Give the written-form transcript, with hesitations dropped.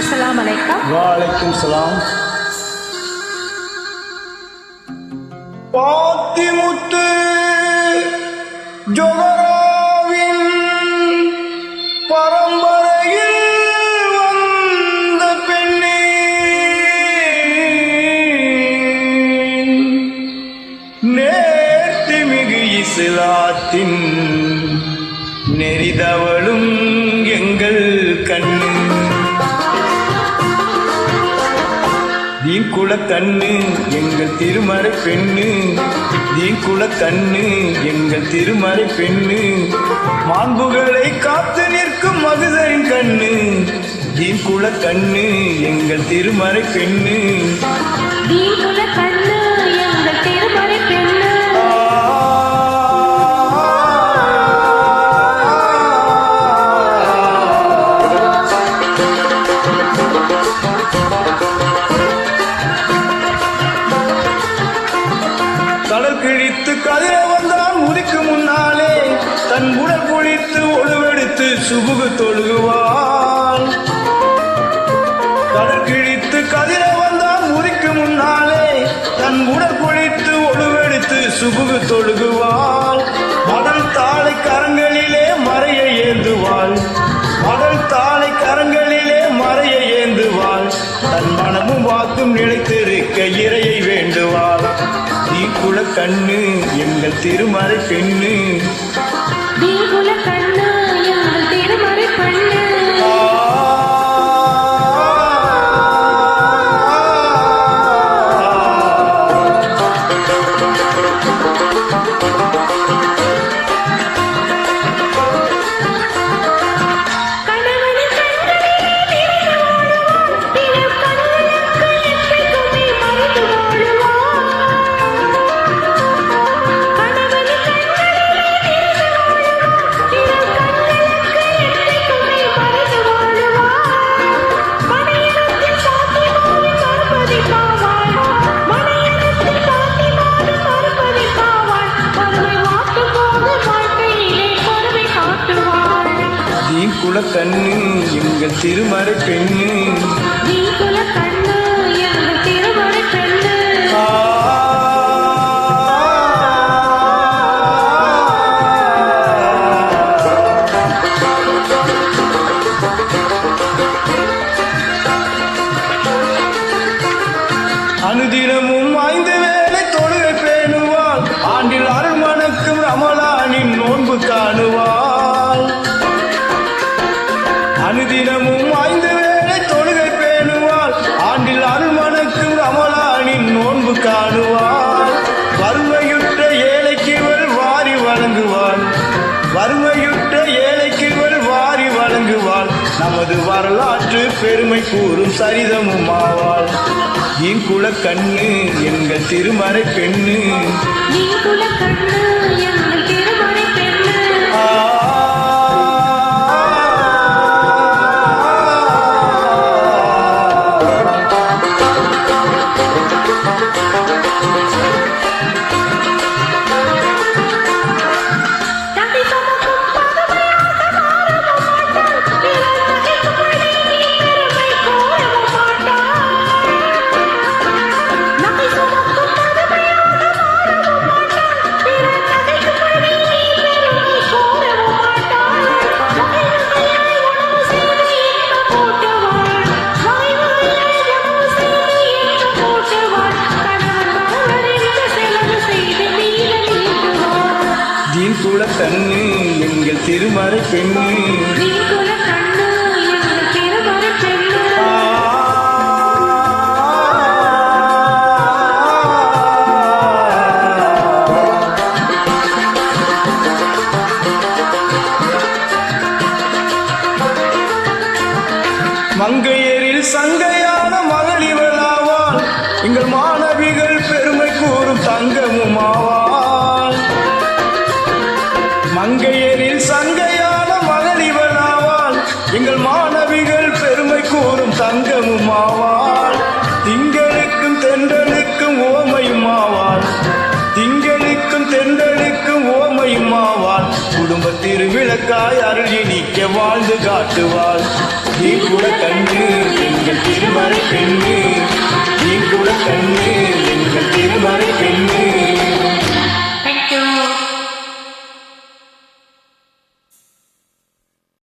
Assalamualaikum. Waalaikumsalam. Pathimuthu ஜொகராவின் பரம்பரையில் வந்த பெண்ணே, நேர்த்திமிகு இஸ்லாத்தின் நெறிதவளும் எங்கள் கண்ணு, தீங்குல கண்ணு எங்கள் திருமறை பெண்ணு, தீங்குல கண்ணு எங்கள் திருமறை பெண்ணு, மாண்புகளை காத்து நிற்கும் மகுதரின் கண்ணு, தீங்குல கண்ணு எங்கள் திருமறை பெண்ணு, தீங்குல கண்ணு எங்கள் திருமறை பெண்ணு. கடல் கிழித்து கதிர வந்தான் உதிக்கு முன்னாலே, தன் உடல் குளித்து ஒழுவெடுத்து சுபுகு தொழுகுவான். கடல் கிழித்து கதிர வந்தான் உதிக்கு முன்னாலே, தன் உடல் குளித்து ஒழுவெடுத்து சுபுகு தொழுகுவாள். மடல் தாளை கரங்களிலே மறையை ஏந்துவாள், மடல் தாளை கரங்களிலே மறையை ஏந்துவாள். தன் மனமும் வாக்கும் நிலைத்திருக்க இறையை வேண்டுவாள். தீங்குல கண்ணு எங்கள் திருமறை பெண்ணு, தீங்குல கண்ணு எங்கள் திருமறை பெண்ணு. தீங்குல கண்ணு எங்கள் திருமறை பெண்ணு, தீங்குல கண்ணு எங்கள் திருமறை பெண்ணு. அனுதினமும் 5 வேளை தொழுகை பேணுவாள், ஆண்டில் அருள் மணக்கும் ரமலானின் நோன்பு காணுவாள். அனுதினமும் 5 வேளை தொழுகை பேணுவாள், ஆண்டில் அருள் மணக்கும் ரமலானின் நோன்பு காணுவாள். வறுமையுற்ற ஏழைக்கு இவள் வாரி வழங்குவாள், வறுமையுற்ற ஏழைக்கு இவள் வாரி வழங்குவாள். நமது வரலாற்று பெருமை கூறும் சரிதமும் ஆவாள். தீங்குல கண்ணு எங்கள் திருமறை பெண்ணு, தீங்குல கண்ணு எங்கள் திருமறை பெண்ணு. தீங்குல கண்ணு எங்கள் திருமறை பெண்ணு, தீங்குல கண்ணு எங்கள் திருமறை பெண்ணு. மங்கையரில் சங்கையான மகள் இவளாவாள், எங்கள் மாணவிகள் பெருமை கூறும் தங்கமும் ஆவாள். மங்கையரில் சங்கையான மகள் இவளாவாள், எங்கள் மாணவிகள் பெருமை கூறும் தங்கமும் ஆவாள். திங்களுக்கும் தென்றலுக்கும் ஓமையும் ஆவாள், திங்களுக்கும் தென்றலுக்கும் ஓமையும் ஆவாள். குடும்ப திருவிளக்காய் அருள் இனிக்க வாழ்ந்து காட்டுவாள் நீ கூட கண்டு எங்கள் திருமறை பெண்ணு